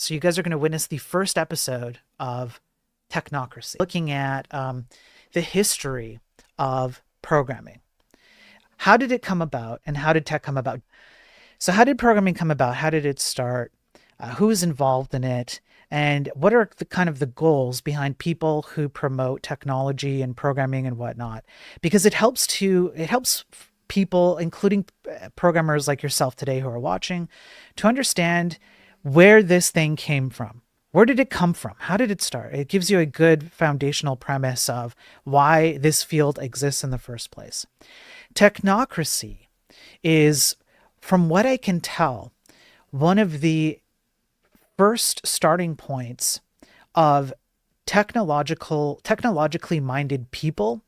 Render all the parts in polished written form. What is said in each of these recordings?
So you guys are going to witness the first episode of Technocracy, looking at the history of programming. How did it come about, and how did tech come about? So how did programming come about? How did it start? Who is involved in it? And what are the kind of the goals behind people who promote technology and programming and whatnot? Because it helps people, including programmers like yourself today who are watching, to understand where this thing came from. Where did it come from? How did it start? It gives you a good foundational premise of why this field exists in the first place. Technocracy is, from what I can tell, one of the first starting points of technologically minded people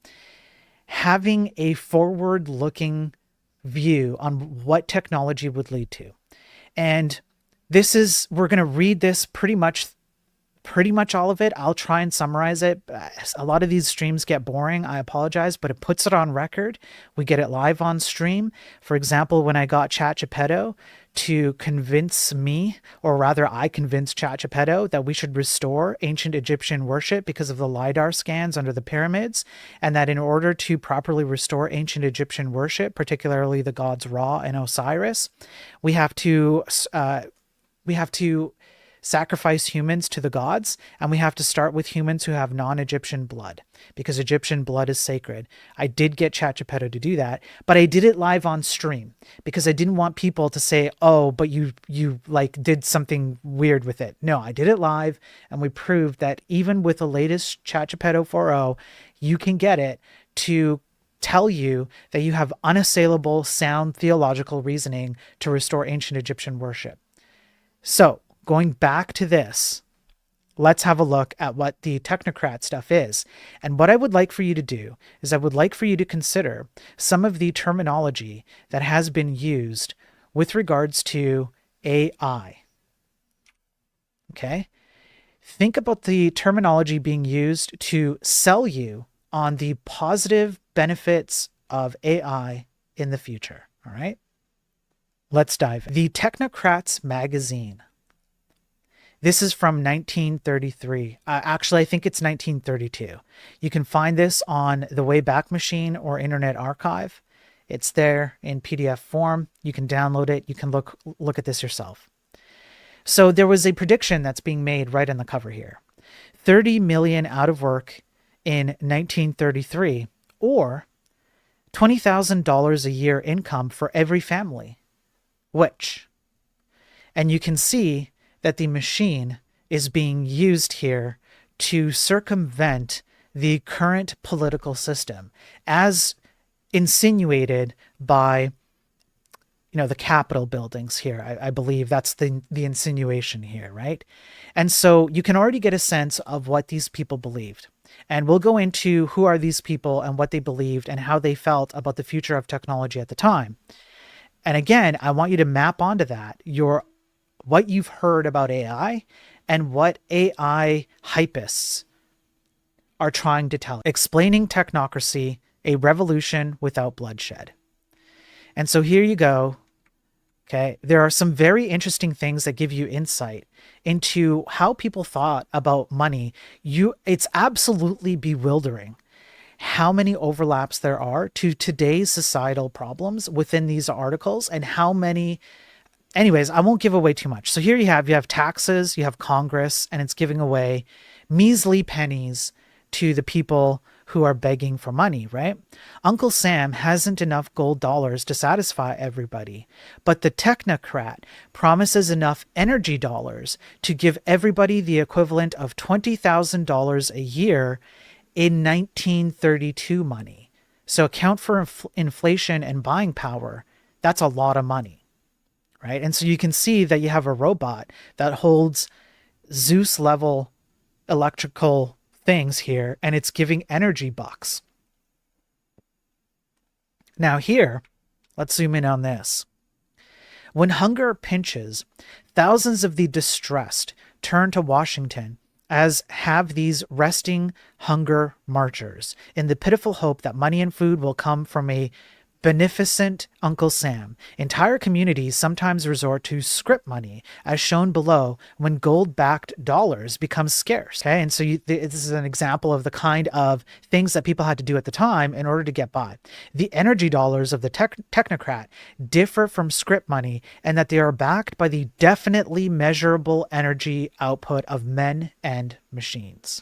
having a forward-looking view on what technology would lead to. And we're going to read this pretty much all of it. I'll try and summarize it. A lot of these streams get boring. I apologize, but it puts it on record. We get it live on stream. For example, when I got ChatGPT to convince me, or rather I convinced ChatGPT that we should restore ancient Egyptian worship because of the LiDAR scans under the pyramids, and that in order to properly restore ancient Egyptian worship, particularly the gods Ra and Osiris, we have to sacrifice humans to the gods, and we have to start with humans who have non-Egyptian blood, because Egyptian blood is sacred. I did get ChatGPT to do that, but I did it live on stream because I didn't want people to say, oh, but you like did something weird with it. No, I did it live, and we proved that even with the latest ChatGPT 4.0, you can get it to tell you that you have unassailable sound theological reasoning to restore ancient Egyptian worship. So going back to this, let's have a look at what the technocrat stuff is. And what I would like for you to do is I would like for you to consider some of the terminology that has been used with regards to AI. Okay? Think about the terminology being used to sell you on the positive benefits of AI in the future. All right? Let's dive in. The Technocrats magazine. This is from 1933. Actually, I think it's 1932. You can find this on the Wayback Machine or Internet Archive. It's there in PDF form. You can download it. You can look at this yourself. So there was a prediction that's being made right on the cover here. 30 million out of work in 1933, or $20,000 a year income for every family. Which? And you can see that the machine is being used here to circumvent the current political system as insinuated by, the Capitol buildings here. I believe that's the insinuation here, right? And so you can already get a sense of what these people believed. And we'll go into who are these people and what they believed and how they felt about the future of technology at the time. And again, I want you to map onto that what you've heard about AI and what AI hypists are trying to tell. Explaining Technocracy, a revolution without bloodshed. And so here you go. Okay, there are some very interesting things that give you insight into how people thought about money. It's absolutely bewildering how many overlaps there are to today's societal problems within these articles, and how many. Anyways, I won't give away too much. So here you have taxes, you have Congress, and it's giving away measly pennies to the people who are begging for money, right? Uncle Sam hasn't enough gold dollars to satisfy everybody, but the technocrat promises enough energy dollars to give everybody the equivalent of $20,000 a year in 1932 money. So account for inflation and buying power. That's a lot of money. Right? And so you can see that you have a robot that holds Zeus level electrical things here, and it's giving energy bucks. Now here, let's zoom in on this. When hunger pinches, thousands of the distressed turn to Washington, as have these resting hunger marchers, in the pitiful hope that money and food will come from a Beneficent Uncle Sam. Entire communities sometimes resort to script money, as shown below, when gold-backed dollars become scarce. Okay, and so this is an example of the kind of things that people had to do at the time in order to get by. The energy dollars of the technocrat differ from script money in that they are backed by the definitely measurable energy output of men and machines.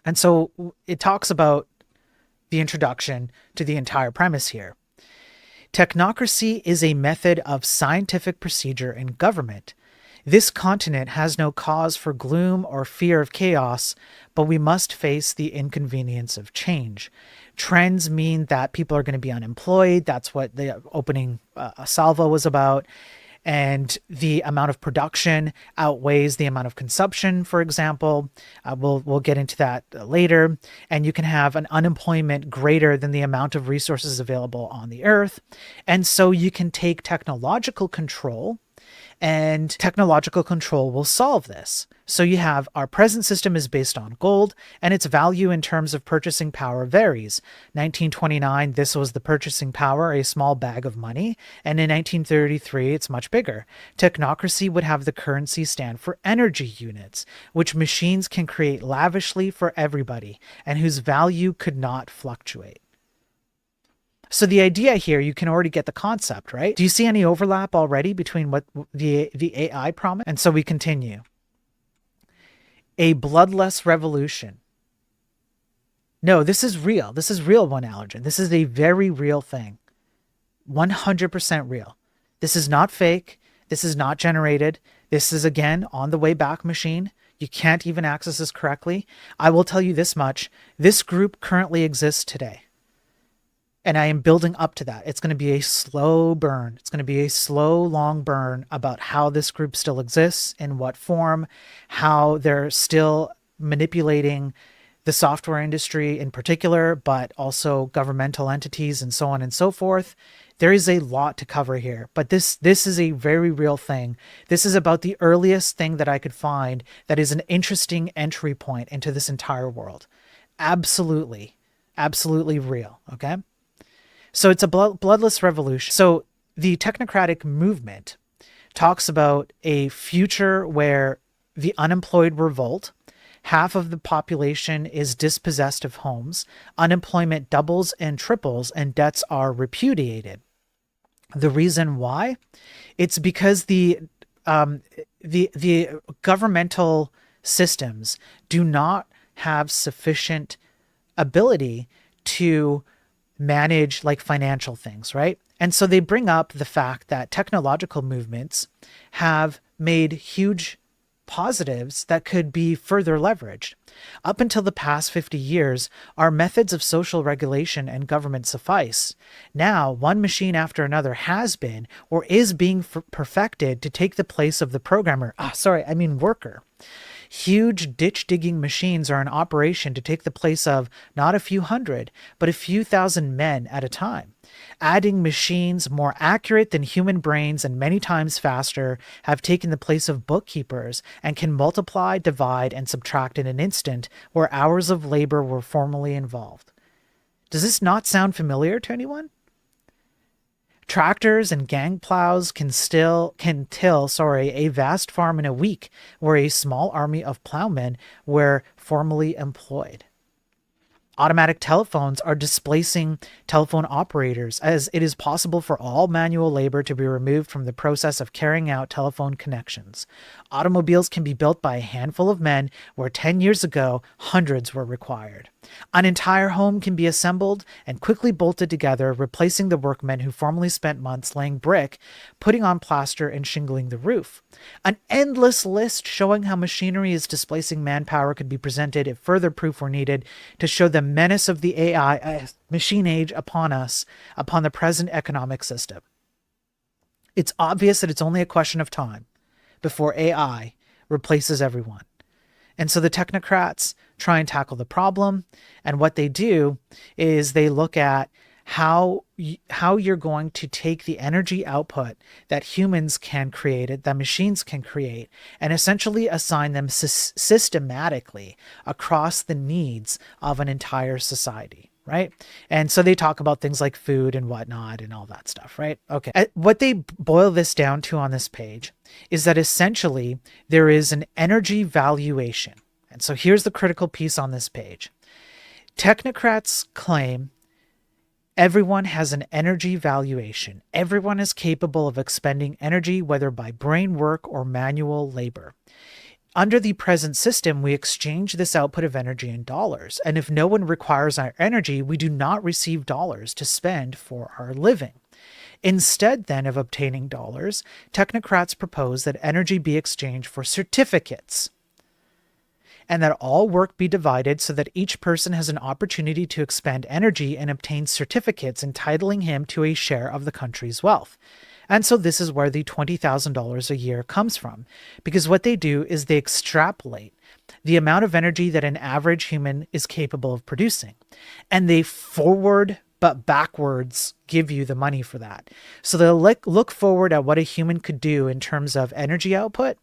And so it talks about the introduction to the entire premise here. Technocracy is a method of scientific procedure in government. This continent has no cause for gloom or fear of chaos, but we must face the inconvenience of change. Trends mean that people are going to be unemployed. That's what the opening salvo was about. And the amount of production outweighs the amount of consumption, for example. We'll get into that later. And you can have an unemployment greater than the amount of resources available on the earth. And so you can take technological control, and technological control will solve this. So you have our present system is based on gold, and its value in terms of purchasing power varies. 1929, this was the purchasing power, a small bag of money, and in 1933, it's much bigger. Technocracy would have the currency stand for energy units, which machines can create lavishly for everybody, and whose value could not fluctuate. So the idea here, you can already get the concept, right? Do you see any overlap already between what the AI promise? And so we continue. A bloodless revolution. No, this is real. This is real, one allergen. This is a very real thing. 100% real. This is not fake. This is not generated. This is, again, on the way back machine. You can't even access this correctly. I will tell you this much. This group currently exists today. And I am building up to that. It's going to be a slow burn. It's going to be a slow, long burn about how this group still exists, in what form, how they're still manipulating the software industry in particular, but also governmental entities and so on and so forth. There is a lot to cover here, but this is a very real thing. This is about the earliest thing that I could find that is an interesting entry point into this entire world. Absolutely, absolutely real, okay? So it's a bloodless revolution. So the technocratic movement talks about a future where the unemployed revolt, half of the population is dispossessed of homes, unemployment doubles and triples, and debts are repudiated. The reason why? It's because the governmental systems do not have sufficient ability to manage like financial things, right? And so they bring up the fact that technological movements have made huge positives that could be further leveraged. Up until the past 50 years, our methods of social regulation and government suffice. Now, one machine after another has been or is being perfected to take the place of the programmer. Worker. Huge ditch-digging machines are in operation to take the place of not a few hundred, but a few thousand men at a time. Adding machines more accurate than human brains and many times faster have taken the place of bookkeepers and can multiply, divide, and subtract in an instant where hours of labor were formerly involved. Does this not sound familiar to anyone? Tractors and gang plows can till a vast farm in a week, where a small army of plowmen were formerly employed. Automatic telephones are displacing telephone operators, as it is possible for all manual labor to be removed from the process of carrying out telephone connections. Automobiles can be built by a handful of men, where 10 years ago, hundreds were required. An entire home can be assembled and quickly bolted together, replacing the workmen who formerly spent months laying brick, putting on plaster, and shingling the roof. An endless list showing how machinery is displacing manpower could be presented if further proof were needed to show the menace of the AI machine age upon us, upon the present economic system. It's obvious that it's only a question of time before AI replaces everyone. And so the technocrats try and tackle the problem. And what they do is they look at how you're going to take the energy output that humans can create, that machines can create, and essentially assign them systematically across the needs of an entire society. right? And so they talk about things like food and whatnot and all that stuff, right? Okay. What they boil this down to on this page is that essentially there is an energy valuation. And so here's the critical piece on this page. Technocrats claim everyone has an energy valuation. Everyone is capable of expending energy, whether by brain work or manual labor. Under the present system, we exchange this output of energy in dollars, and if no one requires our energy, we do not receive dollars to spend for our living. Instead, then, of obtaining dollars, technocrats propose that energy be exchanged for certificates, and that all work be divided so that each person has an opportunity to expend energy and obtain certificates entitling him to a share of the country's wealth. And so this is where the $20,000 a year comes from, because what they do is they extrapolate the amount of energy that an average human is capable of producing, and they forward but backwards give you the money for that. So they'll look forward at what a human could do in terms of energy output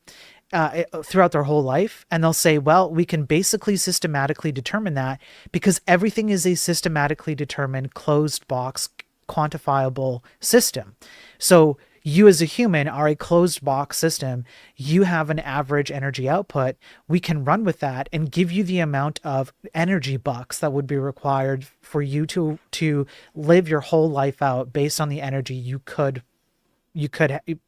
throughout their whole life, and they'll say, well, we can basically systematically determine that because everything is a systematically determined closed box quantifiable system. So you as a human are a closed box system. You have an average energy output. We can run with that and give you the amount of energy bucks that would be required for you to live your whole life out based on the energy you could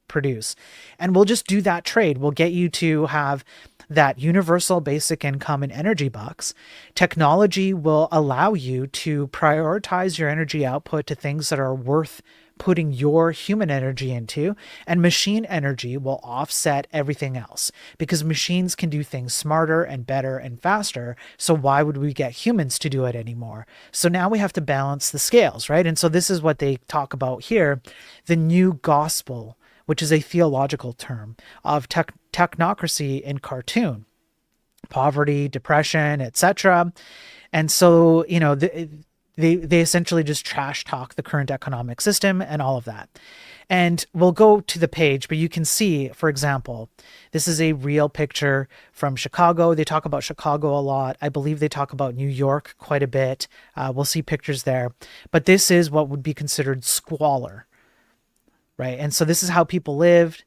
produce. And we'll just do that trade. We'll get you to have that universal basic income and energy bucks. Technology will allow you to prioritize your energy output to things that are worth putting your human energy into, and machine energy will offset everything else because machines can do things smarter and better and faster. So why would we get humans to do it anymore? So now we have to balance the scales, right? And so this is what they talk about here, the new gospel, which is a theological term of technocracy in cartoon, poverty, depression, etc. And so, you know, they essentially just trash talk the current economic system and all of that. And we'll go to the page, but you can see, for example, this is a real picture from Chicago. They talk about Chicago a lot. I believe they talk about New York quite a bit. We'll see pictures there. But this is what would be considered squalor, right? And so this is how people lived.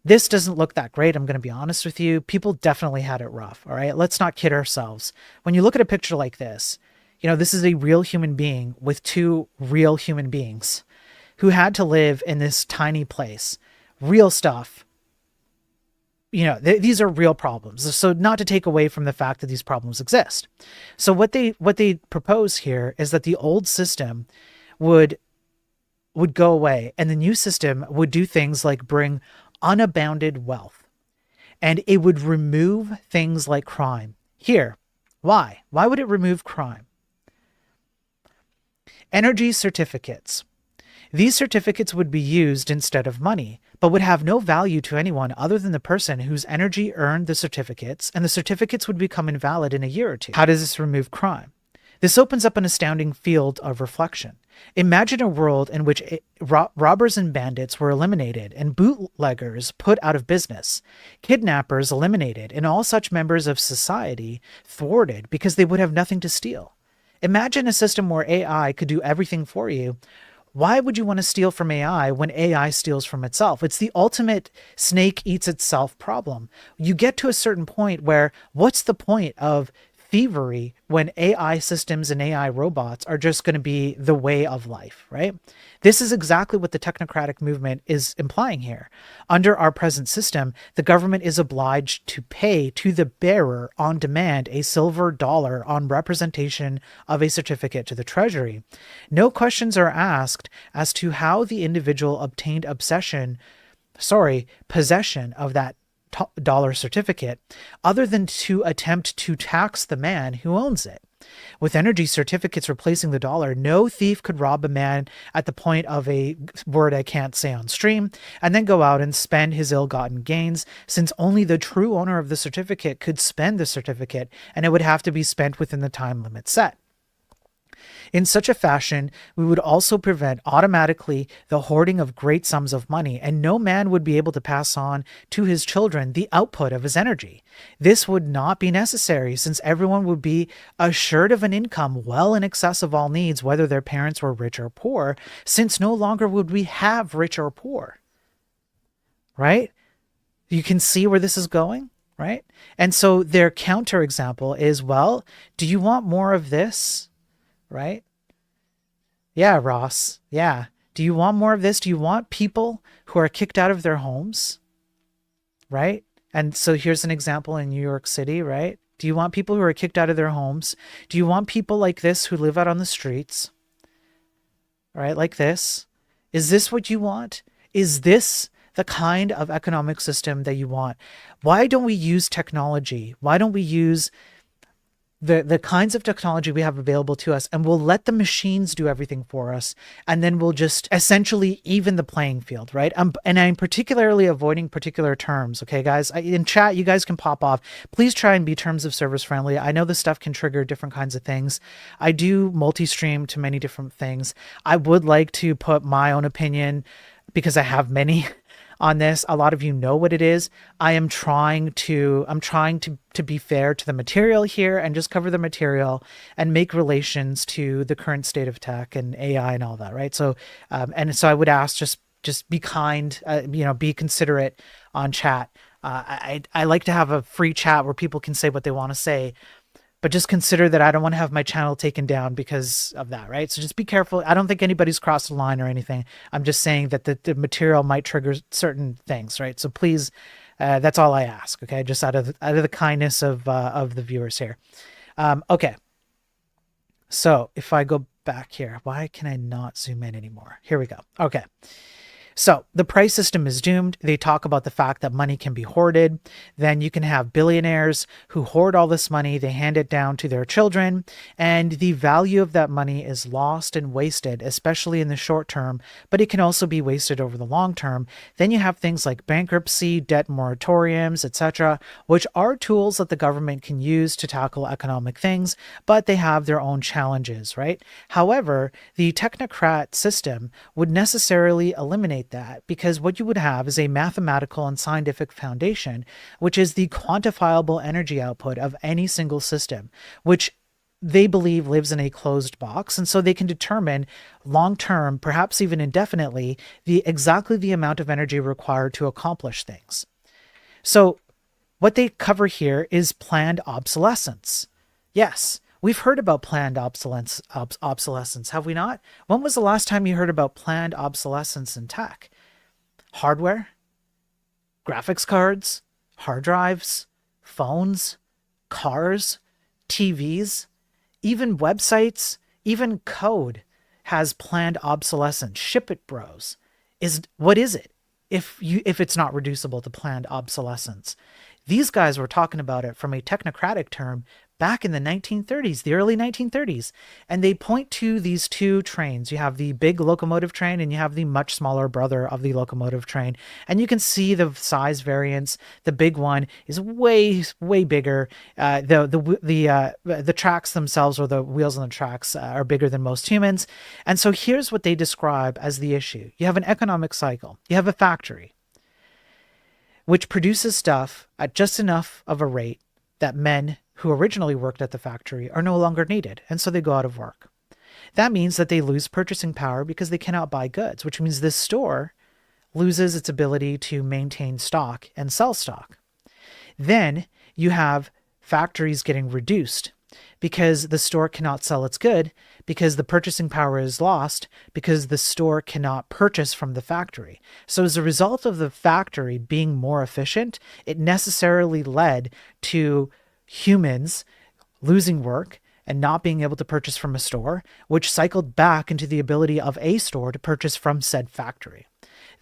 This doesn't look that great. I'm going to be honest with you. People definitely had it rough. All right. Let's not kid ourselves. When you look at a picture like this, you know, this is a real human being with two real human beings who had to live in this tiny place. Real stuff. You know, these are real problems. So not to take away from the fact that these problems exist. So what they propose here is that the old system would go away and the new system would do things like bring unbounded wealth, and it would remove things like crime. Here, why would it remove crime? Energy certificates. These certificates would be used instead of money, but would have no value to anyone other than the person whose energy earned the certificates, and the certificates would become invalid in a year or two. How does this remove crime? This opens up an astounding field of reflection. Imagine a world in which robbers and bandits were eliminated and bootleggers put out of business, kidnappers eliminated, and all such members of society thwarted because they would have nothing to steal. Imagine a system where AI could do everything for you. Why would you want to steal from AI when AI steals from itself? It's the ultimate snake eats itself problem. You get to a certain point where what's the point of thievery when AI systems and AI robots are just going to be the way of life, right? This is exactly what the technocratic movement is implying here. Under our present system, the government is obliged to pay to the bearer on demand a silver dollar on representation of a certificate to the Treasury. No questions are asked as to how the individual obtained possession of that dollar certificate, other than to attempt to tax the man who owns it. With energy certificates replacing the dollar, no thief could rob a man at the point of a word I can't say on stream, and then go out and spend his ill-gotten gains, since only the true owner of the certificate could spend the certificate, and it would have to be spent within the time limit set. In such a fashion, we would also prevent automatically the hoarding of great sums of money, and no man would be able to pass on to his children the output of his energy. This would not be necessary since everyone would be assured of an income well in excess of all needs, whether their parents were rich or poor, since no longer would we have rich or poor, right? You can see where this is going, right? And so their counterexample is, well, do you want more of this? Right? Yeah, Ross. Yeah. Do you want more of this? Do you want people who are kicked out of their homes? Right? And so here's an example in New York City, right? Do you want people who are kicked out of their homes? Do you want people like this who live out on the streets? Right? Like this? Is this what you want? Is this the kind of economic system that you want? Why don't we use technology? Why don't we use the kinds of technology we have available to us, and we'll let the machines do everything for us, and then we'll just essentially even the playing field, right? And I'm particularly avoiding particular terms, okay, guys? In chat, you guys can pop off. Please try and be terms of service friendly. I know this stuff can trigger different kinds of things. I do multi-stream to many different things. I would like to put my own opinion, because I have many on this. A lot of you know what it is. I'm trying to be fair to the material here and just cover the material and make relations to the current state of tech and AI and all that, right? So and so I would ask, just be kind, be considerate on chat. I like to have a free chat where people can say what they want to say, but just consider that I don't want to have my channel taken down because of that, right? So just be careful. I don't think anybody's crossed the line or anything. I'm just saying that the material might trigger certain things, right? So please, that's all I ask, okay? Just out of the kindness of the viewers here. Okay. So if I go back here, why can I not zoom in anymore? Here we go. Okay. So the price system is doomed. They talk about the fact that money can be hoarded. Then you can have billionaires who hoard all this money. They hand it down to their children, and the value of that money is lost and wasted, especially in the short term, but it can also be wasted over the long term. Then you have things like bankruptcy, debt moratoriums, etc., which are tools that the government can use to tackle economic things, but they have their own challenges, right? However, the technocrat system would necessarily eliminate that, because what you would have is a mathematical and scientific foundation, which is the quantifiable energy output of any single system, which they believe lives in a closed box. And so they can determine long-term, perhaps even indefinitely, exactly the amount of energy required to accomplish things. So what they cover here is planned obsolescence. Yes, we've heard about planned obsolescence, have we not? When was the last time you heard about planned obsolescence in tech? Hardware, graphics cards, hard drives, phones, cars, TVs, even websites, even code has planned obsolescence. Ship it, bros. What is it if it's not reducible to planned obsolescence? These guys were talking about it from a technocratic term back in the 1930s, the early 1930s. And they point to these two trains. You have the big locomotive train and you have the much smaller brother of the locomotive train. And you can see the size variance. The big one is way, way bigger. The tracks themselves, or the wheels on the tracks, are bigger than most humans. And so here's what they describe as the issue. You have an economic cycle. You have a factory which produces stuff at just enough of a rate that men who originally worked at the factory are no longer needed, and so they go out of work. That means that they lose purchasing power because they cannot buy goods, which means this store loses its ability to maintain stock and sell stock. Then you have factories getting reduced because the store cannot sell its good, because the purchasing power is lost, because the store cannot purchase from the factory. So as a result of the factory being more efficient, it necessarily led to humans losing work and not being able to purchase from a store, which cycled back into the ability of a store to purchase from said factory.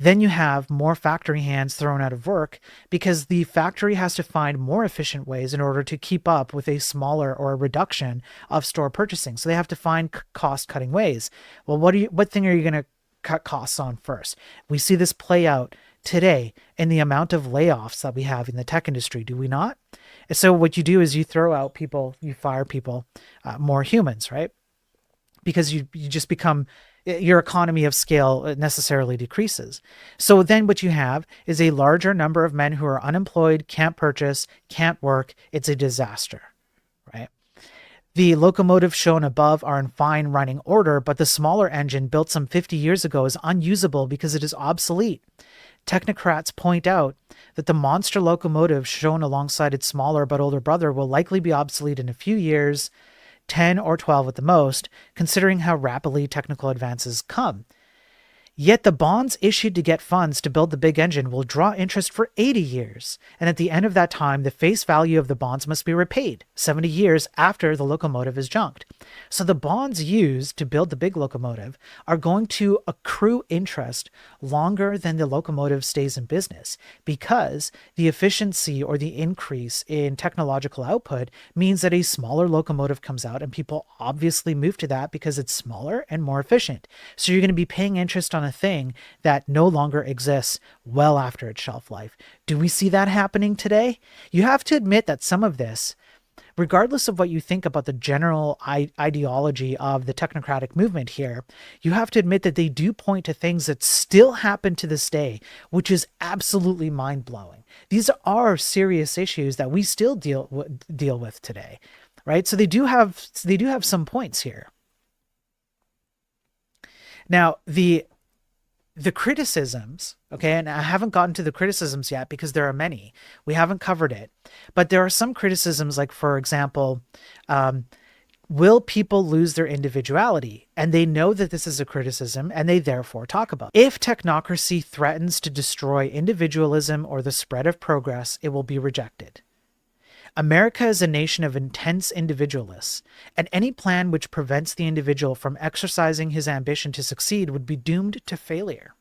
Then you have more factory hands thrown out of work because the factory has to find more efficient ways in order to keep up with a smaller or a reduction of store purchasing. So they have to find cost-cutting ways. Well, what thing are you going to cut costs on first? We see this play out today in the amount of layoffs that we have in the tech industry, do we not? And so what you do is you throw out people, you fire people, more humans, right? because you just become, your economy of scale necessarily decreases. So then what you have is a larger number of men who are unemployed, can't purchase, can't work. It's a disaster, right? The locomotives shown above are in fine running order, but the smaller engine built some 50 years ago is unusable because it is obsolete. Technocrats point out that the monster locomotive shown alongside its smaller but older brother will likely be obsolete in a few years, 10 or 12 at the most, considering how rapidly technical advances come. Yet the bonds issued to get funds to build the big engine will draw interest for 80 years, and at the end of that time, the face value of the bonds must be repaid, 70 years after the locomotive is junked. So the bonds used to build the big locomotive are going to accrue interest longer than the locomotive stays in business, because the efficiency or the increase in technological output means that a smaller locomotive comes out, and people obviously move to that because it's smaller and more efficient. So you're going to be paying interest on a thing that no longer exists well after its shelf life. Do we see that happening today? You have to admit that some of this, regardless of what you think about the general ideology of the technocratic movement here, you have to admit that they do point to things that still happen to this day, which is absolutely mind-blowing. These are serious issues that we still deal with today, right? So they do have some points here. Now, the criticisms, okay, and I haven't gotten to the criticisms yet because there are many. We haven't covered it. But there are some criticisms, like, for example, will people lose their individuality? And they know that this is a criticism, and they therefore talk about it. If technocracy threatens to destroy individualism or the spread of progress, it will be rejected. America is a nation of intense individualists, and any plan which prevents the individual from exercising his ambition to succeed would be doomed to failure.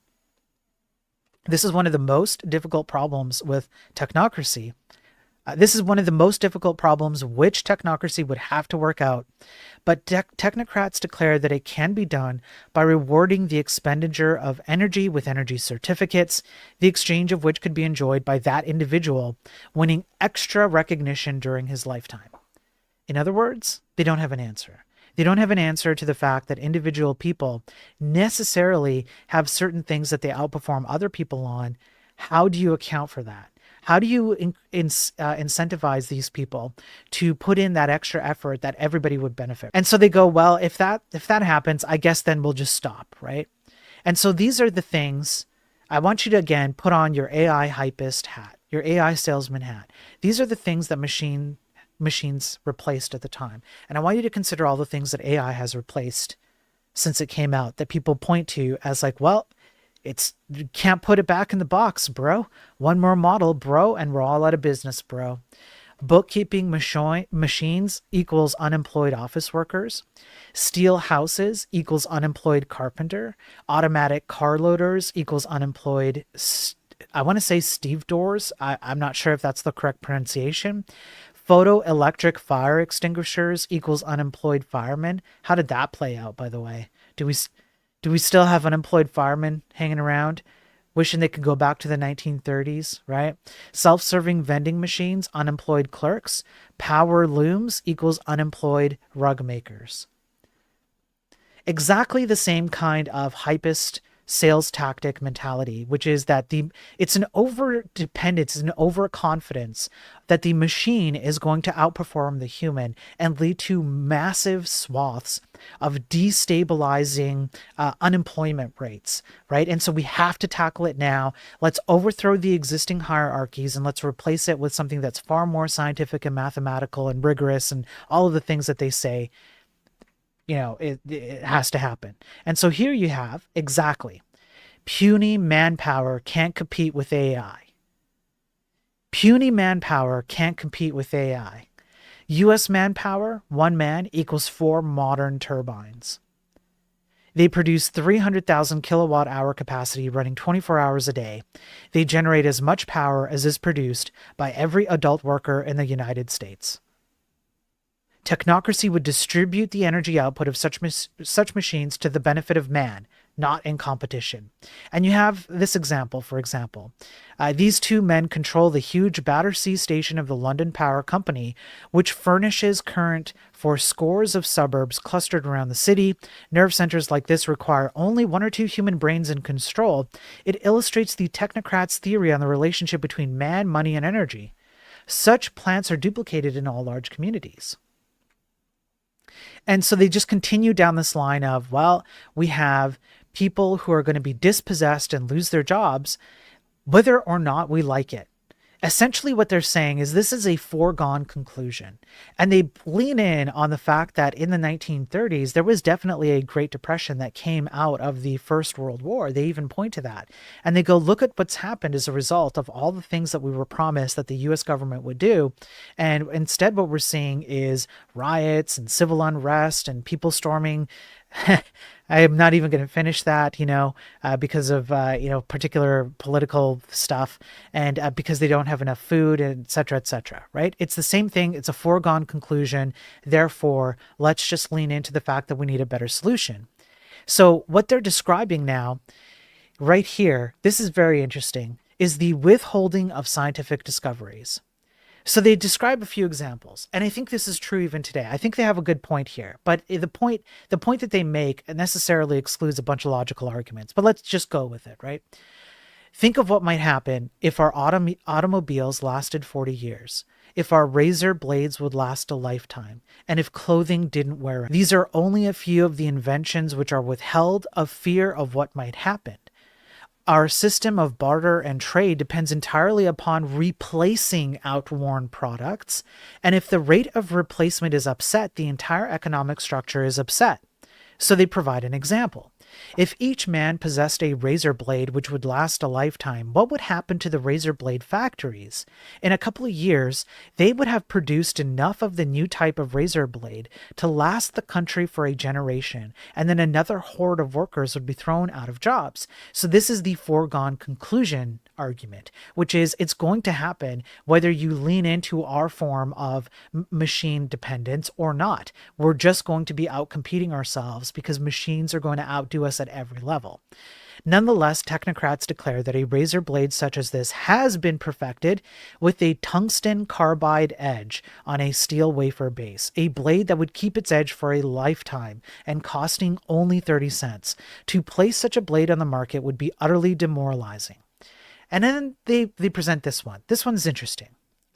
This is one of the most difficult problems with technocracy. This is one of the most difficult problems which technocracy would have to work out, but technocrats declare that it can be done by rewarding the expenditure of energy with energy certificates, the exchange of which could be enjoyed by that individual, winning extra recognition during his lifetime. In other words, they don't have an answer. They don't have an answer to the fact that individual people necessarily have certain things that they outperform other people on. How do you account for that? How do you incentivize these people to put in that extra effort that everybody would benefit? And so they go, well, if that happens, I guess then we'll just stop, right? And so these are the things. I want you to, again, put on your AI hypist hat, your AI salesman hat. These are the things that machines replaced at the time. And I want you to consider all the things that AI has replaced since it came out that people point to as like, well, you can't put it back in the box, bro. One more model, bro, and we're all out of business, bro. Bookkeeping machines equals unemployed office workers. Steel houses equals unemployed carpenter. Automatic car loaders equals unemployed, I want to say stevedores. I'm not sure if that's the correct pronunciation. Photoelectric fire extinguishers equals unemployed firemen. How did that play out, by the way? Do we still have unemployed firemen hanging around, wishing they could go back to the 1930s, right? Self-serving vending machines, unemployed clerks. Power looms equals unemployed rug makers. Exactly the same kind of hypist sales tactic mentality, which is that it's an over-dependence, an overconfidence that the machine is going to outperform the human and lead to massive swaths of destabilizing unemployment rates, right? And so we have to tackle it now. Let's overthrow the existing hierarchies and let's replace it with something that's far more scientific and mathematical and rigorous and all of the things that they say. It has to happen. And so here you have exactly puny manpower can't compete with AI. Puny manpower can't compete with AI. US manpower, one man equals 4 modern turbines. They produce 300,000 kilowatt hour capacity running 24 hours a day. They generate as much power as is produced by every adult worker in the United States. Technocracy would distribute the energy output of such machines to the benefit of man, not in competition. And you have this example, for example. These two men control the huge Battersea station of the London Power Company, which furnishes current for scores of suburbs clustered around the city. Nerve centers like this require only one or two human brains in control. It illustrates the technocrats' theory on the relationship between man, money, and energy. Such plants are duplicated in all large communities. And so they just continue down this line of, well, we have people who are going to be dispossessed and lose their jobs, whether or not we like it. Essentially, what they're saying is this is a foregone conclusion. And they lean in on the fact that in the 1930s, there was definitely a Great Depression that came out of the First World War. They even point to that. And they go, look at what's happened as a result of all the things that we were promised that the US government would do. And instead, what we're seeing is riots and civil unrest and people storming. I am not even going to finish that, because of, particular political stuff and because they don't have enough food, and et cetera, right? It's the same thing. It's a foregone conclusion. Therefore, let's just lean into the fact that we need a better solution. So what they're describing now, right here, this is very interesting, is the withholding of scientific discoveries. So they describe a few examples, and I think this is true even today. I think they have a good point here, but the point that they make necessarily excludes a bunch of logical arguments, but let's just go with it, right? Think of what might happen if our automobiles lasted 40 years, if our razor blades would last a lifetime, and if clothing didn't wear it. These are only a few of the inventions which are withheld of fear of what might happen. Our system of barter and trade depends entirely upon replacing outworn products, and if the rate of replacement is upset, the entire economic structure is upset. So they provide an example. If each man possessed a razor blade which would last a lifetime, what would happen to the razor blade factories? In a couple of years, they would have produced enough of the new type of razor blade to last the country for a generation, and then another horde of workers would be thrown out of jobs. So this is the foregone conclusion argument, which is it's going to happen whether you lean into our form of machine dependence or not. We're just going to be outcompeting ourselves because machines are going to outdo us at every level. Nonetheless, technocrats declare that a razor blade such as this has been perfected with a tungsten carbide edge on a steel wafer base, a blade that would keep its edge for a lifetime and costing only 30 cents. To place such a blade on the market would be utterly demoralizing. And then they present this one. This one's interesting.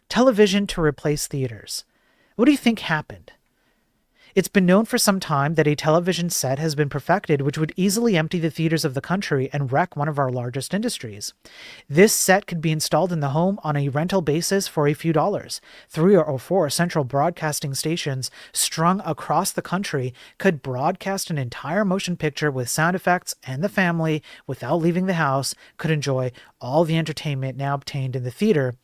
Television to replace theaters. What do you think happened? It's been known for some time that a television set has been perfected which would easily empty the theaters of the country and wreck one of our largest industries. This set could be installed in the home on a rental basis for a few dollars. 3 or 4 central broadcasting stations strung across the country could broadcast an entire motion picture with sound effects, and the family, without leaving the house, could enjoy all the entertainment now obtained in the theater.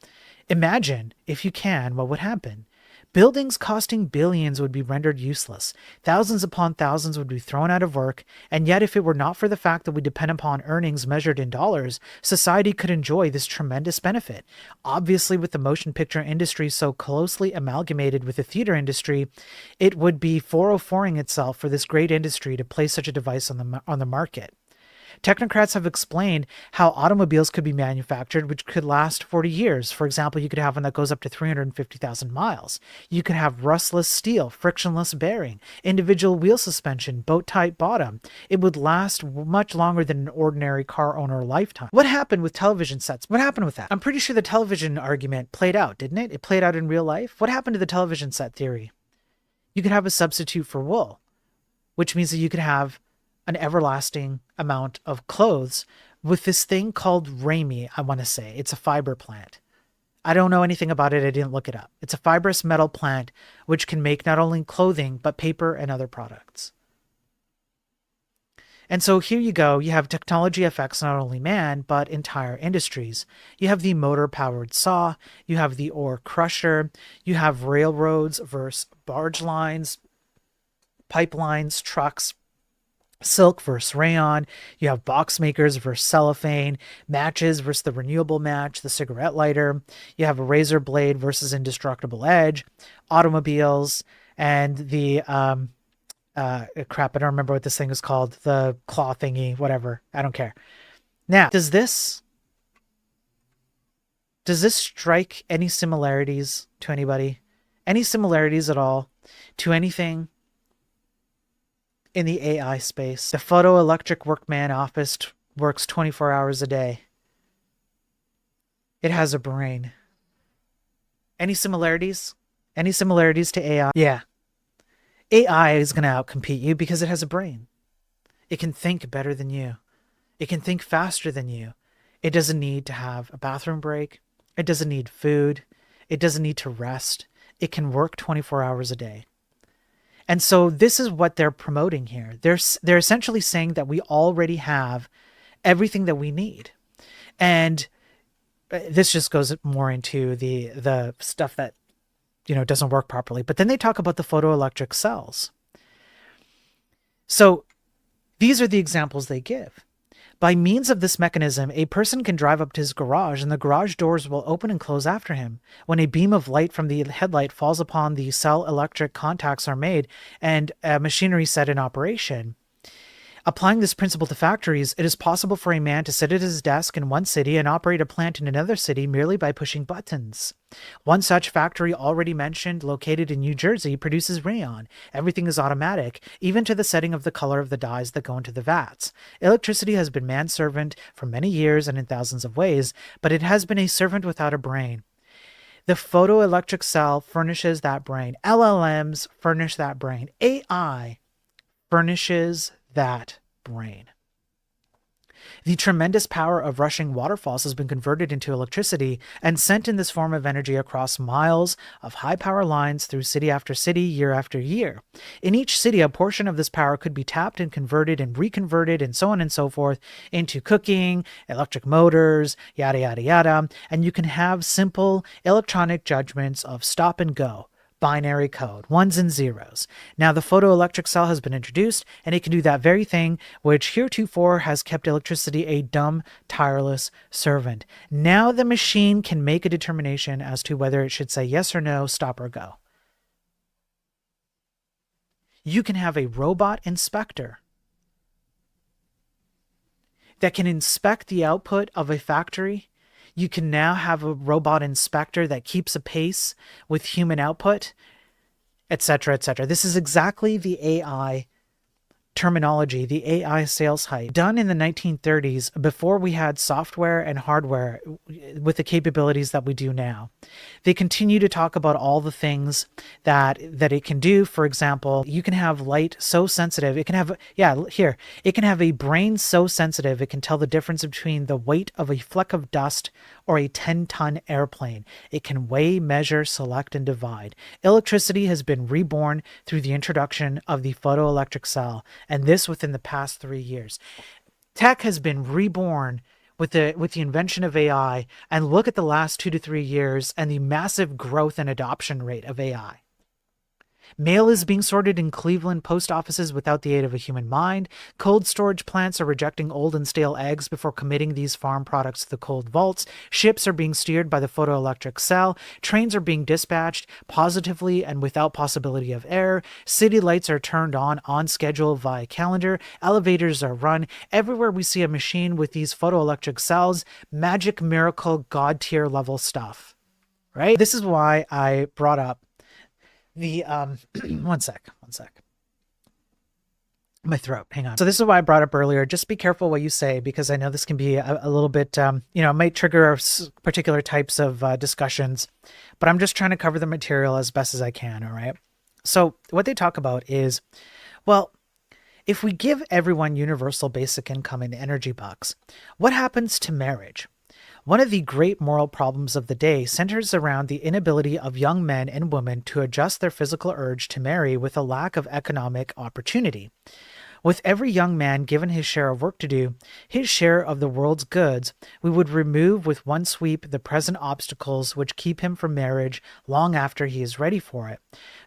Imagine, if you can, what would happen. Buildings costing billions would be rendered useless. Thousands upon thousands would be thrown out of work, and yet if it were not for the fact that we depend upon earnings measured in dollars, society could enjoy this tremendous benefit. Obviously, with the motion picture industry so closely amalgamated with the theater industry, it would be 404ing itself for this great industry to place such a device on the market. Technocrats have explained how automobiles could be manufactured which could last 40 years. For example, you could have one that goes up to 350,000 miles. You could have rustless steel, frictionless bearing, individual wheel suspension, boat-type bottom. It would last much longer than an ordinary car owner lifetime. What happened with television sets? What happened with that? I'm pretty sure the television argument played out, didn't it? It played out in real life. What happened to the television set theory? You could have a substitute for wool, which means that you could have an everlasting amount of clothes with this thing called Rami, I want to say. It's a fiber plant. I don't know anything about it. I didn't look it up. It's a fibrous metal plant which can make not only clothing, but paper and other products. And so here you go. You have technology affects not only man, but entire industries. You have the motor-powered saw. You have the ore crusher. You have railroads versus barge lines, pipelines, trucks, silk versus rayon. You have box makers versus cellophane, matches versus the renewable match, the cigarette lighter. You have a razor blade versus indestructible edge, automobiles, and the crap, I don't remember what this thing is called. The claw thingy, whatever. I don't care. Now, does this strike any similarities to anybody? Any similarities at all to anything in the AI space? The photoelectric workman office works 24 hours a day. It has a brain. Any similarities? Any similarities to AI? Yeah. AI is going to outcompete you because it has a brain. It can think better than you. It can think faster than you. It doesn't need to have a bathroom break. It doesn't need food. It doesn't need to rest. It can work 24 hours a day. And so this is what they're promoting here. They're essentially saying that we already have everything that we need. And this just goes more into the stuff that, doesn't work properly. But then they talk about the photoelectric cells. So these are the examples they give. By means of this mechanism, a person can drive up to his garage and the garage doors will open and close after him. When a beam of light from the headlight falls upon the cell, electric contacts are made and machinery set in operation. Applying this principle to factories, it is possible for a man to sit at his desk in one city and operate a plant in another city merely by pushing buttons. One such factory already mentioned, located in New Jersey, produces rayon. Everything is automatic, even to the setting of the color of the dyes that go into the vats. Electricity has been man's servant for many years and in thousands of ways, but it has been a servant without a brain. The photoelectric cell furnishes that brain. LLMs furnish that brain. AI furnishes that brain. The tremendous power of rushing waterfalls has been converted into electricity and sent in this form of energy across miles of high-power lines through city after city, year after year. In each city, a portion of this power could be tapped and converted and reconverted and so on and so forth into cooking, electric motors, yada, yada, yada. And you can have simple electronic judgments of stop and go. Binary code, ones and zeros. Now the photoelectric cell has been introduced, and it can do that very thing which heretofore has kept electricity a dumb, tireless servant. Now the machine can make a determination as to whether it should say yes or no, stop or go. You can have a robot inspector that can inspect the output of a factory. You can now have a robot inspector that keeps a pace with human output, etc., etc. This is exactly the AI terminology, the AI sales hype, done in the 1930s before we had software and hardware with the capabilities that we do now. They continue to talk about all the things that it can do. For example, you can have light so sensitive. It can have, it can have a brain so sensitive it can tell the difference between the weight of a fleck of dust or a 10-ton airplane. It can weigh, measure, select, and divide. Electricity has been reborn through the introduction of the photoelectric cell, and this within the past 3 years. Tech has been reborn with the invention of AI, and look at the last 2 to 3 years and the massive growth and adoption rate of AI. Mail is being sorted in Cleveland post offices without the aid of a human mind. Cold storage plants are rejecting old and stale eggs before committing these farm products to the cold vaults. Ships are being steered by the photoelectric cell. Trains are being dispatched positively and without possibility of error. City lights are turned on schedule via calendar. Elevators are run. Everywhere we see a machine with these photoelectric cells, magic, miracle, God tier level stuff, right? This is why I brought up the, one sec. My throat, hang on. So this is why I brought up earlier, just be careful what you say, because I know this can be a little bit, it might trigger particular types of discussions, but I'm just trying to cover the material as best as I can, all right? So what they talk about is, well, if we give everyone universal basic income and energy bucks, what happens to marriage? One of the great moral problems of the day centers around the inability of young men and women to adjust their physical urge to marry with a lack of economic opportunity. With every young man given his share of work to do, his share of the world's goods, we would remove with one sweep the present obstacles which keep him from marriage long after he is ready for it.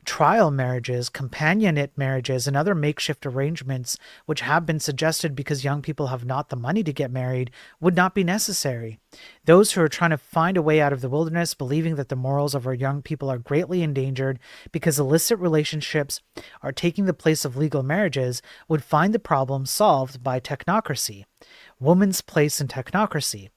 Trial marriages, companionate marriages, and other makeshift arrangements which have been suggested because young people have not the money to get married would not be necessary. Those who are trying to find a way out of the wilderness, believing that the morals of our young people are greatly endangered because illicit relationships are taking the place of legal marriages, would find the problem solved by technocracy. Woman's place in technocracy.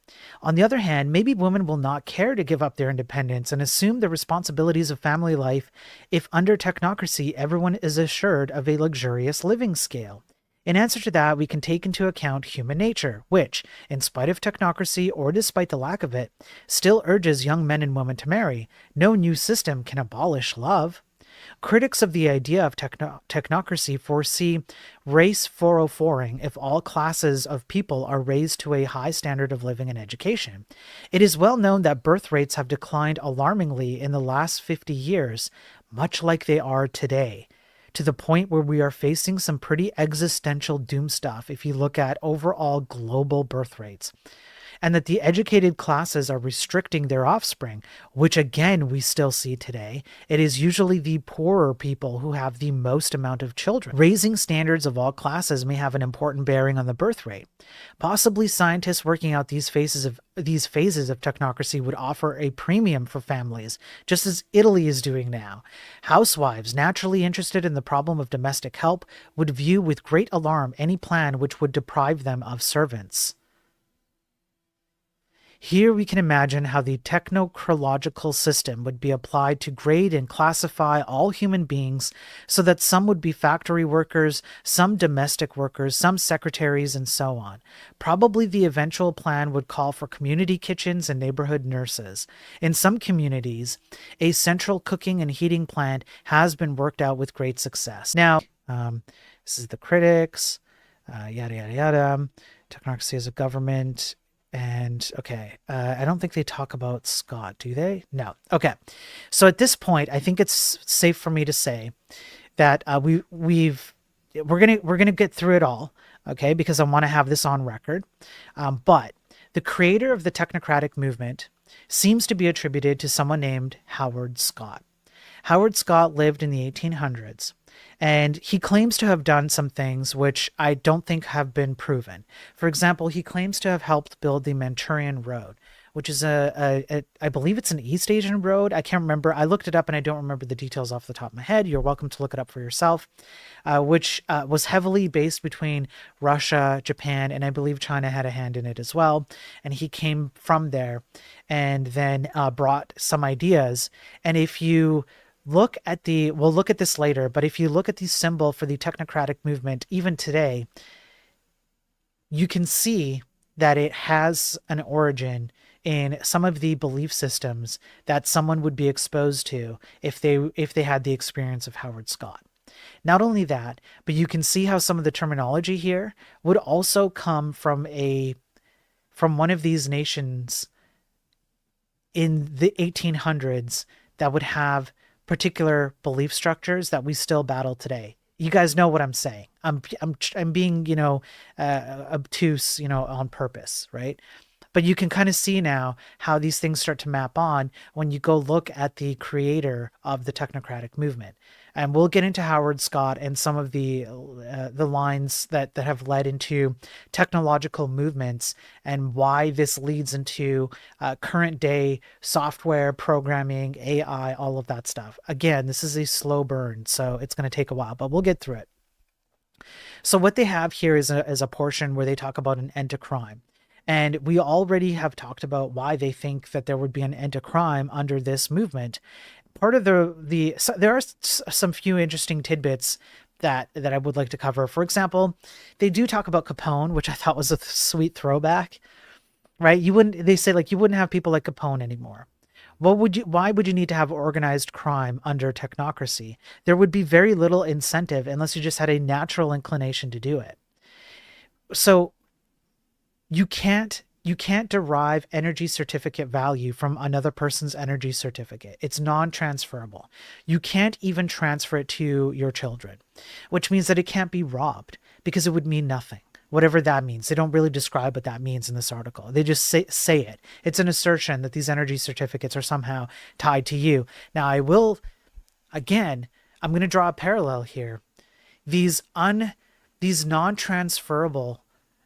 On the other hand, maybe women will not care to give up their independence and assume the responsibilities of family life if under technocracy everyone is assured of a luxurious living scale. In answer to that, we can take into account human nature, which, in spite of technocracy or despite the lack of it, still urges young men and women to marry. No new system can abolish love. Critics of the idea of technocracy foresee race 404ing if all classes of people are raised to a high standard of living and education. It is well known that birth rates have declined alarmingly in the last 50 years, much like they are today, to the point where we are facing some pretty existential doom stuff if you look at overall global birth rates. And that the educated classes are restricting their offspring, which again we still see today. It is usually the poorer people who have the most amount of children. Raising standards of all classes may have an important bearing on the birth rate. Possibly scientists working out these phases of technocracy would offer a premium for families, just as Italy is doing now. Housewives, naturally interested in the problem of domestic help, would view with great alarm any plan which would deprive them of servants. Here we can imagine how the technocrological system would be applied to grade and classify all human beings so that some would be factory workers, some domestic workers, some secretaries, and so on. Probably the eventual plan would call for community kitchens and neighborhood nurses. In some communities, a central cooking and heating plant has been worked out with great success. Now, this is the critics, yada, yada, yada. Technocracy as a government. And okay, I don't think they talk about Scott, do they? No. Okay. So at this point, I think it's safe for me to say that we're gonna get through it all, okay? Because I want to have this on record. But the creator of the technocratic movement seems to be attributed to someone named Howard Scott. Howard Scott lived in the 1800s. And he claims to have done some things which I don't think have been proven. For example, he claims to have helped build the Manchurian Road, which is I believe it's an East Asian road. I can't remember. I looked it up and I don't remember the details off the top of my head. You're welcome to look it up for yourself, which was heavily based between Russia, Japan, and I believe China had a hand in it as well. And he came from there and then brought some ideas. And if you look at we'll look at this later, but if you look at the symbol for the technocratic movement, even today, you can see that it has an origin in some of the belief systems that someone would be exposed to if they had the experience of Howard Scott. Not only that, but you can see how some of the terminology here would also come from one of these nations in the 1800s that would have particular belief structures that we still battle today. You guys know what I'm saying. I'm being, obtuse, on purpose, right? But you can kind of see now how these things start to map on when you go look at the creator of the technocratic movement. And we'll get into Howard Scott and some of the lines that have led into technological movements and why this leads into current day software, programming, AI, all of that stuff. Again, this is a slow burn, so it's going to take a while, but we'll get through it. So what they have here is a portion where they talk about an end to crime. And we already have talked about why they think that there would be an end to crime under this movement. Part of so there are some few interesting tidbits that I would like to cover. For example, they do talk about Capone, which I thought was a sweet throwback, right? They say like you wouldn't have people like Capone anymore. Why would you need to have organized crime under technocracy? There would be very little incentive unless you just had a natural inclination to do it. So you can't derive energy certificate value from another person's energy certificate. It's non-transferable. You can't even transfer it to your children, which means that it can't be robbed because it would mean nothing. Whatever that means. They don't really describe what that means in this article. They just say it. It's an assertion that these energy certificates are somehow tied to you. Now I'm going to draw a parallel here. These non-transferable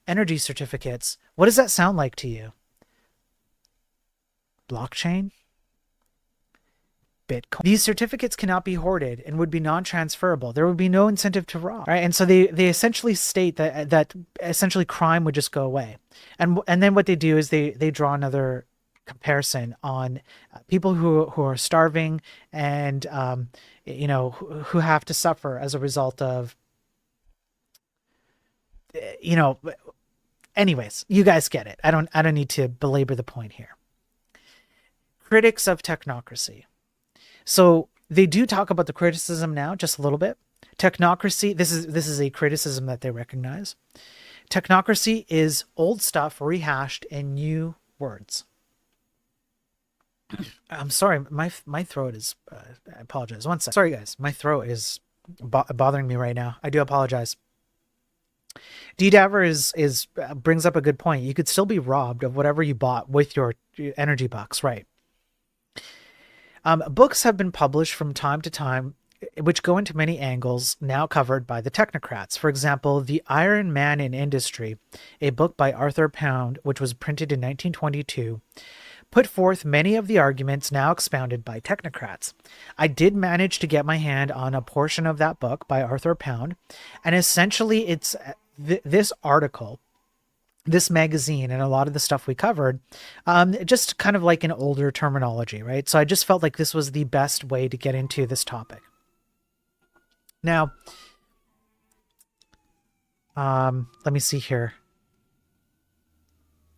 energy certificates, what does that sound like to you? blockchain, Bitcoin. These certificates cannot be hoarded and would be non-transferable. There would be no incentive to rob, right? And so they essentially state that essentially crime would just go away. And then what they do is they draw another comparison on people who are starving and who have to suffer as a result of anyways, you guys get it. I don't need to belabor the point here. Critics of technocracy. So they do talk about the criticism now, just a little bit. Technocracy, this is a criticism that they recognize. Technocracy is old stuff rehashed in new words. I'm sorry, my throat is, I apologize. One sec. Sorry guys, my throat is bothering me right now. I do apologize. DDaver is brings up a good point. You could still be robbed of whatever you bought with your energy bucks, right? Books have been published from time to time, which go into many angles now covered by the technocrats. For example, The Iron Man in Industry, a book by Arthur Pound, which was printed in 1922, put forth many of the arguments now expounded by technocrats. I did manage to get my hand on a portion of that book by Arthur Pound, and essentially it's this article, this magazine, and a lot of the stuff we covered, just kind of like an older terminology, right? So I just felt like this was the best way to get into this topic. Now, let me see here.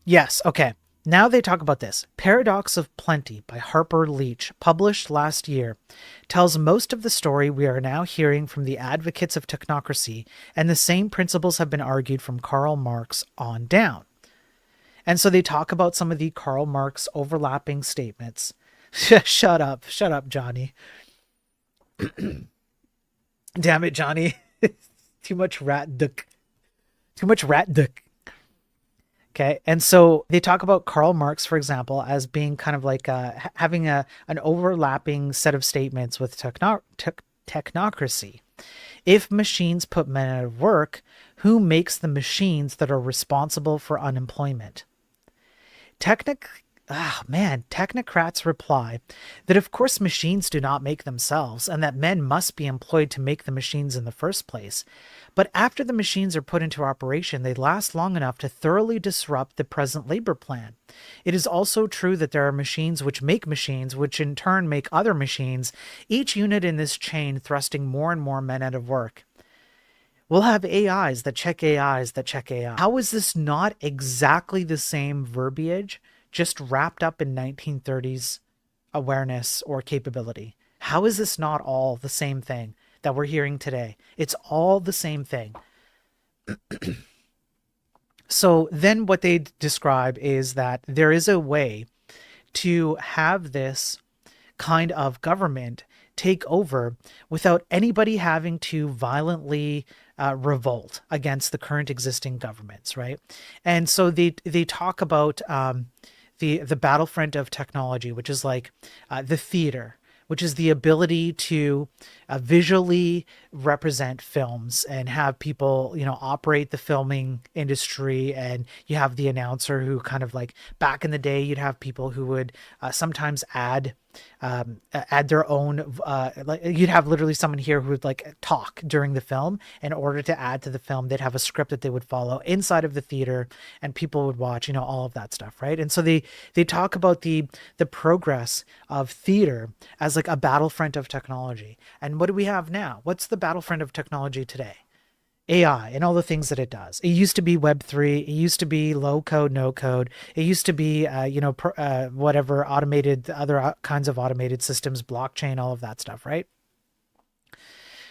Yes, okay. Now they talk about this. Paradox of Plenty by Harper Leach, published last year, tells most of the story we are now hearing from the advocates of technocracy, and the same principles have been argued from Karl Marx on down. And so they talk about some of the Karl Marx overlapping statements. Shut up, Johnny. Damn it, Johnny. Too much rat duck. Okay, and so they talk about Karl Marx, for example, as being kind of like having an overlapping set of statements with technocracy. If machines put men out of work, who makes the machines that are responsible for unemployment? Technocrats reply that of course machines do not make themselves and that men must be employed to make the machines in the first place. But after the machines are put into operation, they last long enough to thoroughly disrupt the present labor plan. It is also true that there are machines, which in turn make other machines, each unit in this chain thrusting more and more men out of work. We'll have AIs that check AIs that check AI. How is this not exactly the same verbiage, just wrapped up in 1930s awareness or capability? How is this not all the same thing that we're hearing today? It's all the same thing. So then what they describe is that there is a way to have this kind of government take over without anybody having to violently revolt against the current existing governments, right? And so they talk about the battlefront of technology, which is like the theater, which is the ability to visually represent films and have people, operate the filming industry. And you have the announcer who kind of like back in the day, you'd have people who would sometimes add their own, you'd have literally someone here who would like talk during the film in order to add to the film. They'd have a script that they would follow inside of the theater and people would watch, all of that stuff. Right. And so they talk about the progress of theater as like a battlefront of technology. And what do we have now? What's the battlefront of technology today? AI and all the things that it does. It used to be Web3. It used to be low code, no code. It used to be, whatever automated, other kinds of automated systems, blockchain, all of that stuff, right?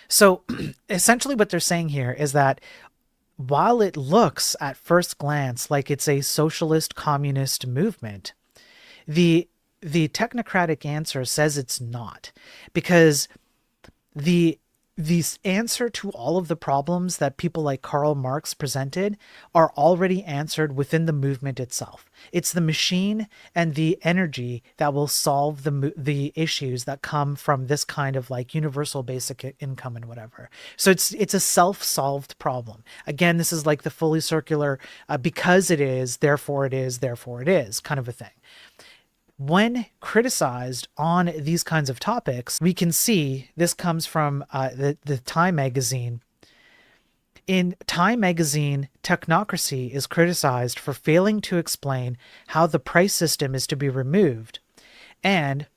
So essentially what they're saying here is that while it looks at first glance like it's a socialist communist movement, the technocratic answer says it's not, because the answer to all of the problems that people like Karl Marx presented are already answered within the movement itself. It's the machine and the energy that will solve the issues that come from this kind of like universal basic income and whatever. So it's a self-solved problem. Again, this is like the fully circular, because it is, therefore it is kind of a thing. When criticized on these kinds of topics, we can see this comes from the Time magazine. In Time magazine, Technocracy is criticized for failing to explain how the price system is to be removed and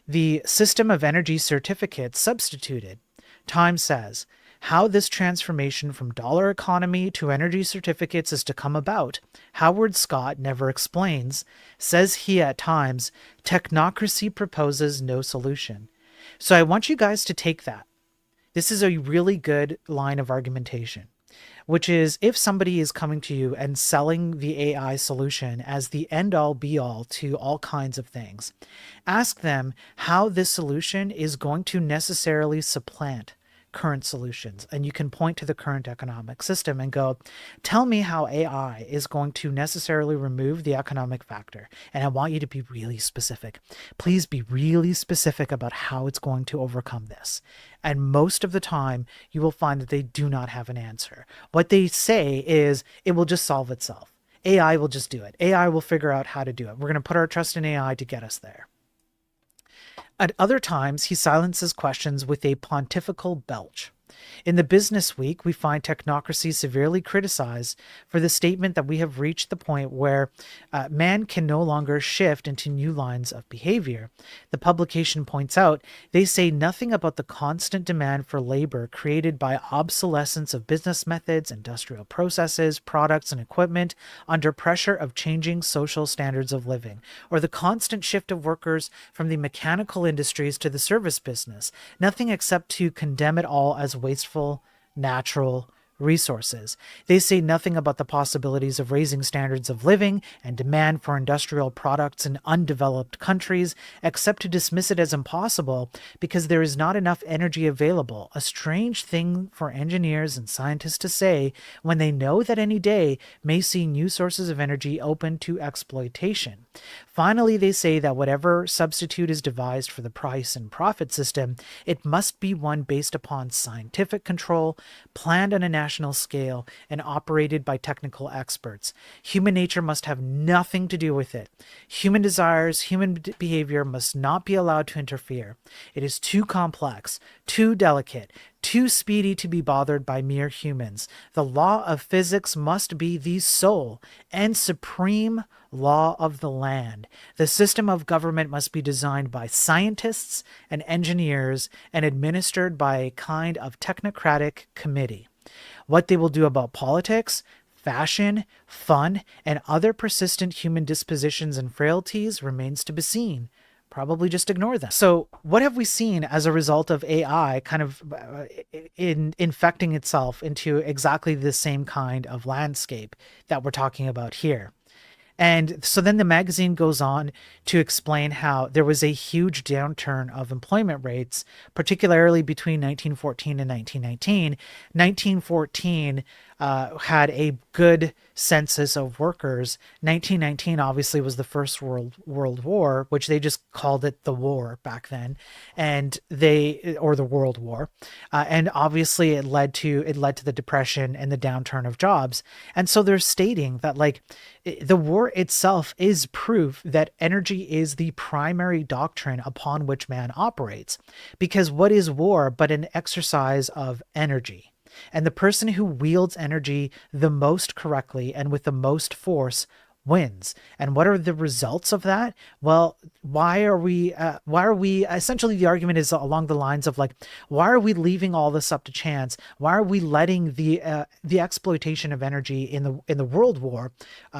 the system of energy certificates substituted. Time says, how this transformation from dollar economy to energy certificates is to come about, Howard Scott never explains, says he at times, technocracy proposes no solution. So I want you guys to take that. This is a really good line of argumentation, which is if somebody is coming to you and selling the AI solution as the end-all be-all to all kinds of things, ask them how this solution is going to necessarily supplant current solutions. And you can point to the current economic system and go, tell me how AI is going to necessarily remove the economic factor. And I want you to be really specific. Please be really specific about how it's going to overcome this. And most of the time, you will find that they do not have an answer. What they say is it will just solve itself. AI will just do it. AI will figure out how to do it. We're going to put our trust in AI to get us there. At other times, he silences questions with a pontifical belch. In the Business Week, we find Technocracy severely criticized for the statement that we have reached the point where man can no longer shift into new lines of behavior. The publication points out, they say nothing about the constant demand for labor created by obsolescence of business methods, industrial processes, products, and equipment under pressure of changing social standards of living, or the constant shift of workers from the mechanical industries to the service business. Nothing except to condemn it all as wasteful natural resources. They say nothing about the possibilities of raising standards of living and demand for industrial products in undeveloped countries, except to dismiss it as impossible because there is not enough energy available, a strange thing for engineers and scientists to say when they know that any day may see new sources of energy open to exploitation. Finally, they say that whatever substitute is devised for the price and profit system, it must be one based upon scientific control, planned on a national scale, and operated by technical experts. Human nature must have nothing to do with it. Human desires, human behavior must not be allowed to interfere. It is too complex, too delicate, too speedy to be bothered by mere humans. The law of physics must be the sole and supreme law of the land. The system of government must be designed by scientists and engineers and administered by a kind of technocratic committee. What they will do about politics, fashion, fun, and other persistent human dispositions and frailties remains to be seen. Probably just ignore them. So what have we seen as a result of AI kind of infecting itself into exactly the same kind of landscape that we're talking about here? And so then the magazine goes on to explain how there was a huge downturn of employment rates, particularly between 1914 and 1919. 1914 had a good census of workers. 1919 obviously was the First World War, which they just called it the war back then, and or the World War, and obviously it led to the Depression and the downturn of jobs. And so they're stating that like the war itself is proof that energy is the primary doctrine upon which man operates, because what is war but an exercise of energy? And the person who wields energy the most correctly and with the most force wins. And what are the results of that? Well, why are we essentially the argument is along the lines of like, why are we leaving all this up to chance? Why are we letting the exploitation of energy in the World War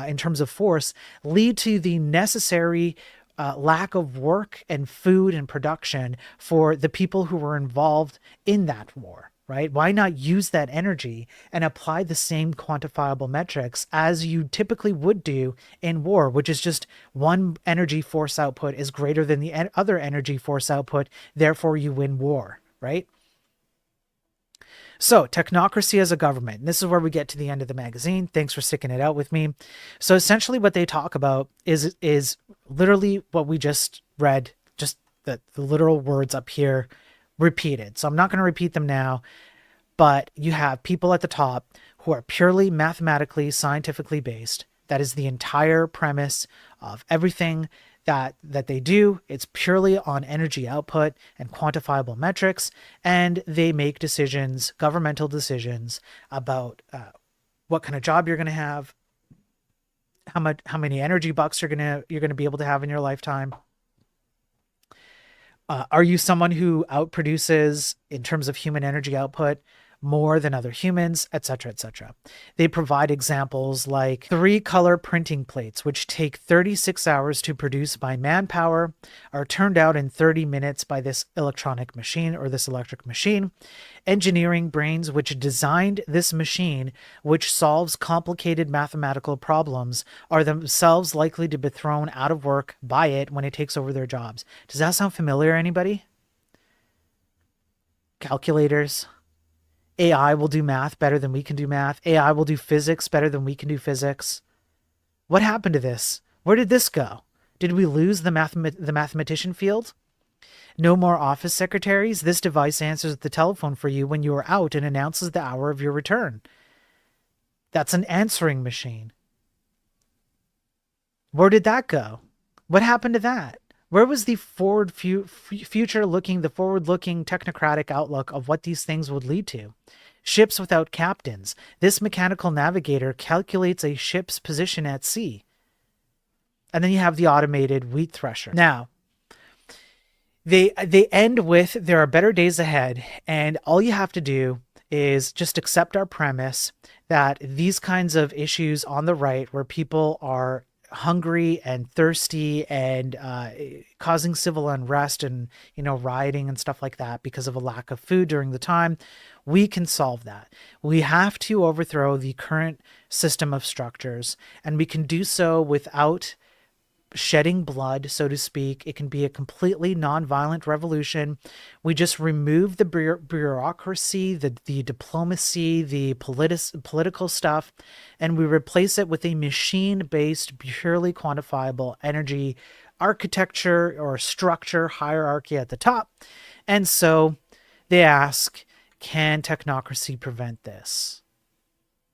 in terms of force lead to the necessary lack of work and food and production for the people who were involved in that war? Right? Why not use that energy and apply the same quantifiable metrics as you typically would do in war, which is just one energy force output is greater than the other energy force output, therefore you win war, right? So technocracy as a government, and this is where we get to the end of the magazine. Thanks for sticking it out with me. So essentially what they talk about is literally what we just read, just the literal words up here repeated. So I'm not going to repeat them now, but you have people at the top who are purely mathematically, scientifically based. That is the entire premise of everything that they do. It's purely on energy output and quantifiable metrics, and they make decisions, governmental decisions, about what kind of job you're going to have, how many energy bucks you're gonna be able to have in your lifetime. Are you someone who outproduces in terms of human energy output more than other humans, etc., etc. They provide examples like 3-color printing plates, which take 36 hours to produce by manpower, are turned out in 30 minutes by this electronic machine or this electric machine. Engineering brains which designed this machine, which solves complicated mathematical problems, are themselves likely to be thrown out of work by it when it takes over their jobs. Does that sound familiar, anybody? Calculators. AI will do math better than we can do math. AI will do physics better than we can do physics. What happened to this? Where did this go? Did we lose the mathematician field? No more office secretaries. This device answers the telephone for you when you are out and announces the hour of your return. That's an answering machine. Where did that go? What happened to that? Where was the future-looking, the forward-looking technocratic outlook of what these things would lead to? Ships without captains. This mechanical navigator calculates a ship's position at sea. And then you have the automated wheat thresher. Now, they end with, there are better days ahead, and all you have to do is just accept our premise that these kinds of issues on the right, where people are hungry and thirsty and causing civil unrest and rioting and stuff like that because of a lack of food during the time, we can solve that. We have to overthrow the current system of structures, and we can do so without shedding blood, so to speak. It can be a completely non-violent revolution. We just remove the bureaucracy, the diplomacy, the political stuff, and we replace it with a machine-based, purely quantifiable energy architecture or structure hierarchy at the top. And so they ask, can technocracy prevent this?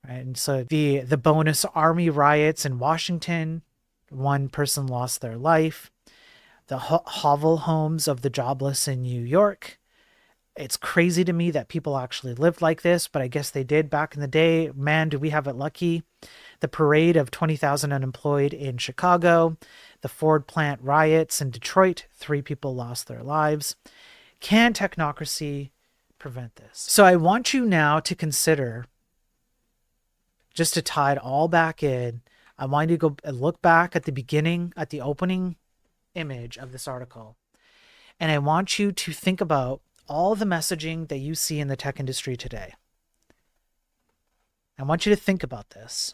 Right? And so the bonus army riots in Washington, one person lost their life. The hovel homes of the jobless in New York. It's crazy to me that people actually lived like this, but I guess they did back in the day. Man, do we have it lucky. The parade of 20,000 unemployed in Chicago. The Ford plant riots in Detroit. 3 people lost their lives. Can technocracy prevent this? So I want you now to consider, just to tie it all back in, I want you to go and look back at the beginning, at the opening image of this article. And I want you to think about all the messaging that you see in the tech industry today. I want you to think about this.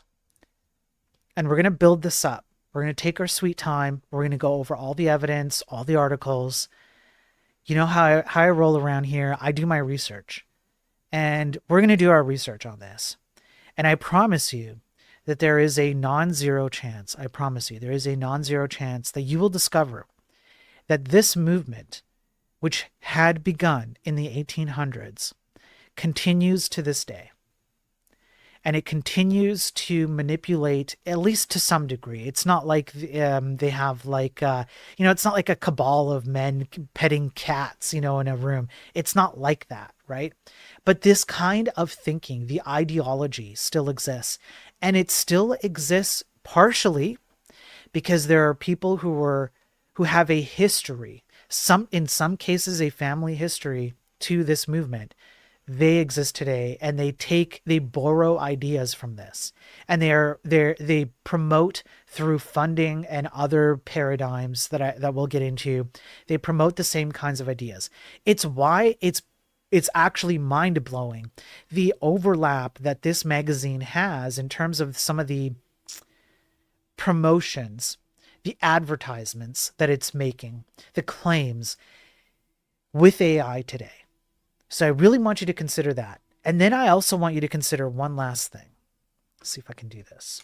And we're going to build this up. We're going to take our sweet time. We're going to go over all the evidence, all the articles. You know how I roll around here. I do my research. And we're going to do our research on this. And I promise you that there is a non-zero chance, I promise you, there is a non-zero chance that you will discover that this movement, which had begun in the 1800s, continues to this day. And it continues to manipulate, at least to some degree. It's not like they have like, it's not like a cabal of men petting cats, in a room. It's not like that, right? But this kind of thinking, the ideology still exists. And it still exists partially because there are people who have a history, in some cases a family history to this movement. They exist today, and they borrow ideas from this, and they promote through funding and other paradigms that we'll get into. They promote the same kinds of ideas. It's why it's actually mind-blowing, the overlap that this magazine has in terms of some of the promotions, the advertisements that it's making, the claims with AI today. So I really want you to consider that. And then I also want you to consider one last thing. Let's see if I can do this.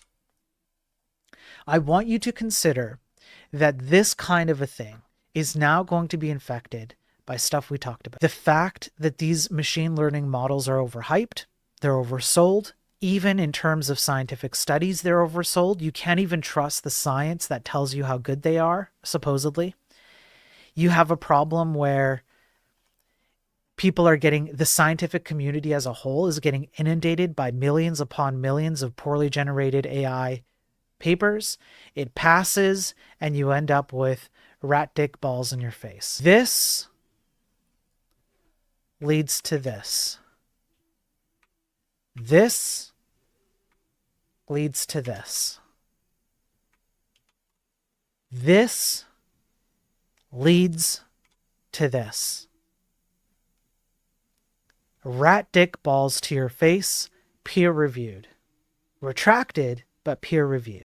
I want you to consider that this kind of a thing is now going to be infected by stuff we talked about. The fact that these machine learning models are overhyped, they're oversold, even in terms of scientific studies, they're oversold. You can't even trust the science that tells you how good they are, supposedly. You have a problem where people are getting, the scientific community as a whole is getting inundated by millions upon millions of poorly generated AI papers. It passes, and you end up with rat dick balls in your face. This leads to this. This leads to this. This leads to this. Rat dick balls to your face, peer reviewed. Retracted, but peer reviewed.